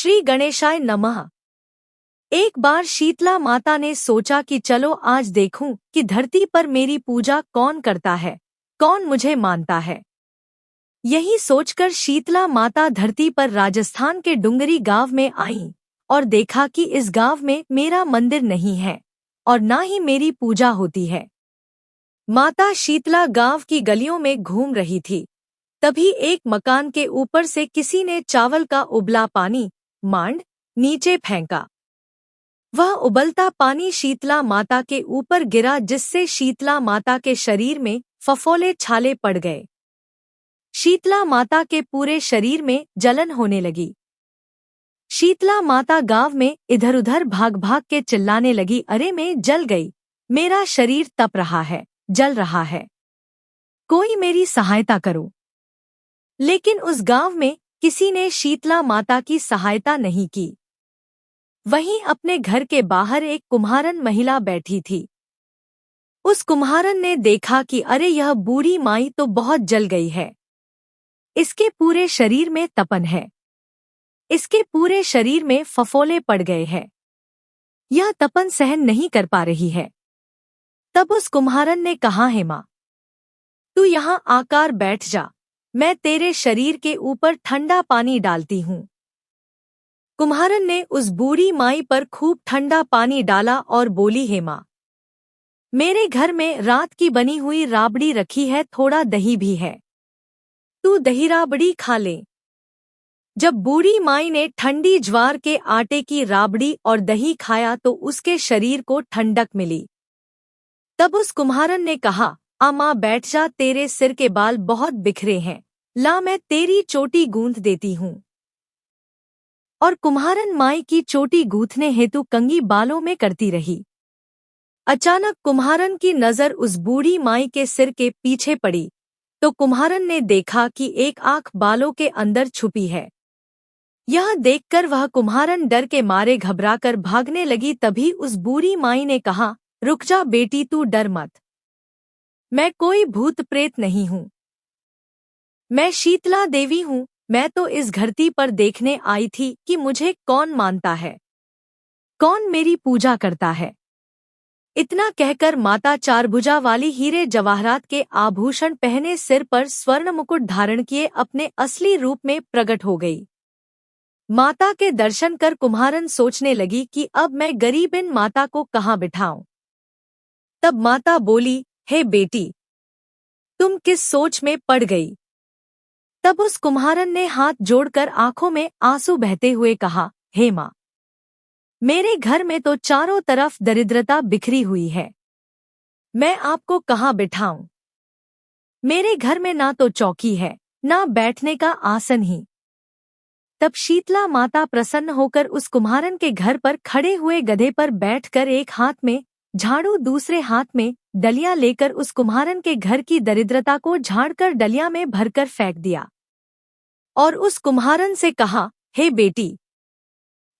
श्री गणेशाय नमः। एक बार शीतला माता ने सोचा कि चलो आज देखूं कि धरती पर मेरी पूजा कौन करता है, कौन मुझे मानता है। यही सोचकर शीतला माता धरती पर राजस्थान के डुंगरी गांव में आईं और देखा कि इस गांव में मेरा मंदिर नहीं है और ना ही मेरी पूजा होती है। माता शीतला गांव की गलियों में घूम रही थी। तभी एक मकान के ऊपर से किसी ने चावल का उबला पानी मांड नीचे फेंका। वह उबलता पानी शीतला माता के ऊपर गिरा, जिससे शीतला माता के शरीर में फफोले छाले पड़ गए। शीतला माता के पूरे शरीर में जलन होने लगी। शीतला माता गांव में इधर उधर भाग भाग के चिल्लाने लगी, अरे मैं जल गई, मेरा शरीर तप रहा है, जल रहा है, कोई मेरी सहायता करो। लेकिन उस गांव में किसी ने शीतला माता की सहायता नहीं की। वहीं अपने घर के बाहर एक कुम्हारन महिला बैठी थी। उस कुम्हारन ने देखा कि अरे यह बूढ़ी माई तो बहुत जल गई है, इसके पूरे शरीर में तपन है, इसके पूरे शरीर में फफोले पड़ गए हैं, यह तपन सहन नहीं कर पा रही है। तब उस कुम्हारन ने कहा, हे माँ, तू यहाँ आकर बैठ जा, मैं तेरे शरीर के ऊपर ठंडा पानी डालती हूँ। कुम्हारन ने उस बूढ़ी माई पर खूब ठंडा पानी डाला और बोली, हे माँ, मेरे घर में रात की बनी हुई राबड़ी रखी है, थोड़ा दही भी है, तू दही राबड़ी खा ले। जब बूढ़ी माई ने ठंडी ज्वार के आटे की राबड़ी और दही खाया तो उसके शरीर को ठंडक मिली। तब उस कुम्हारन ने कहा, आ माँ बैठ जा, तेरे सिर के बाल बहुत बिखरे हैं, ला मैं तेरी चोटी गूंथ देती हूँ। और कुम्हारन माई की चोटी गूंथने हेतु कंघी बालों में करती रही। अचानक कुम्हारन की नजर उस बूढ़ी माई के सिर के पीछे पड़ी तो कुम्हारन ने देखा कि एक आंख बालों के अंदर छुपी है। यह देखकर वह कुम्हारन डर के मारे घबराकर भागने लगी। तभी उस बूढ़ी माई ने कहा, रुक जा बेटी, तू डर मत, मैं कोई भूत प्रेत नहीं हूँ, मैं शीतला देवी हूँ। मैं तो इस धरती पर देखने आई थी कि मुझे कौन मानता है, कौन मेरी पूजा करता है। इतना कहकर माता चारभुजा वाली हीरे जवाहरात के आभूषण पहने, सिर पर स्वर्ण मुकुट धारण किए अपने असली रूप में प्रकट हो गई। माता के दर्शन कर कुम्हारन सोचने लगी कि अब मैं गरीब इन माता को कहाँ बिठाऊं। तब माता बोली, हे बेटी, तुम किस सोच में पड़ गई। तब उस कुम्हारन ने हाथ जोड़कर आंखों में आंसू बहते हुए कहा, हे माँ, मेरे घर में तो चारों तरफ दरिद्रता बिखरी हुई है, मैं आपको कहाँ बिठाऊं। मेरे घर में ना तो चौकी है, ना बैठने का आसन ही। तब शीतला माता प्रसन्न होकर उस कुम्हारन के घर पर खड़े हुए गधे पर बैठकर एक हाथ में झाड़ू, दूसरे हाथ में डलिया लेकर उस कुम्हारन के घर की दरिद्रता को झाड़कर डलिया में भरकर फेंक दिया और उस कुम्हारन से कहा, हे बेटी,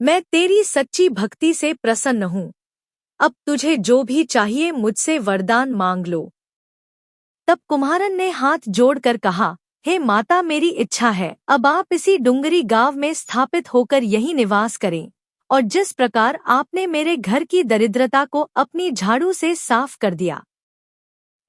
मैं तेरी सच्ची भक्ति से प्रसन्न हूँ, अब तुझे जो भी चाहिए मुझसे वरदान मांग लो। तब कुम्हारन ने हाथ जोड़कर कहा, हे माता, मेरी इच्छा है अब आप इसी डुंगरी गांव में स्थापित होकर यहीं निवास करें और जिस प्रकार आपने मेरे घर की दरिद्रता को अपनी झाड़ू से साफ कर दिया,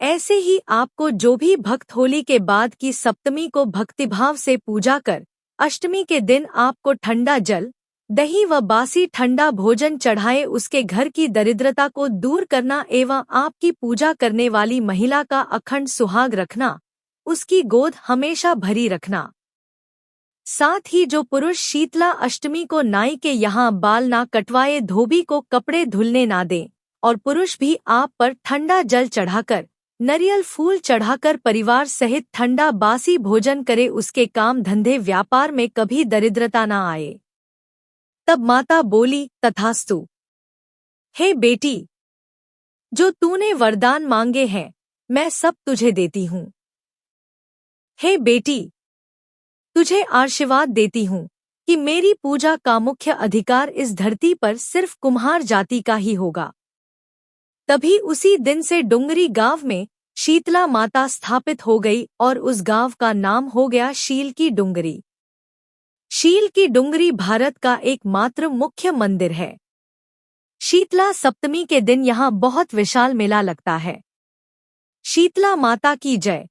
ऐसे ही आपको जो भी भक्त होली के बाद की सप्तमी को भक्तिभाव से पूजा कर अष्टमी के दिन आपको ठंडा जल, दही व बासी ठंडा भोजन चढ़ाए, उसके घर की दरिद्रता को दूर करना एवं आपकी पूजा करने वाली महिला का अखंड सुहाग रखना, उसकी गोद हमेशा भरी रखना। साथ ही जो पुरुष शीतला अष्टमी को नाई के यहाँ बाल ना कटवाए, धोबी को कपड़े धुलने ना दे और पुरुष भी आप पर ठंडा जल चढ़ाकर, नारियल फूल चढ़ाकर परिवार सहित ठंडा बासी भोजन करे, उसके काम धंधे व्यापार में कभी दरिद्रता ना आए। तब माता बोली, तथास्तु। हे बेटी, जो तूने वरदान मांगे हैं मैं सब तुझे देती हूँ। हे बेटी, तुझे आशीर्वाद देती हूँ कि मेरी पूजा का मुख्य अधिकार इस धरती पर सिर्फ कुम्हार जाति का ही होगा। तभी उसी दिन से डुंगरी गांव में शीतला माता स्थापित हो गई और उस गांव का नाम हो गया शील की डुंगरी। शील की डुंगरी भारत का एकमात्र मुख्य मंदिर है। शीतला सप्तमी के दिन यहाँ बहुत विशाल मेला लगता है। शीतला माता की जय।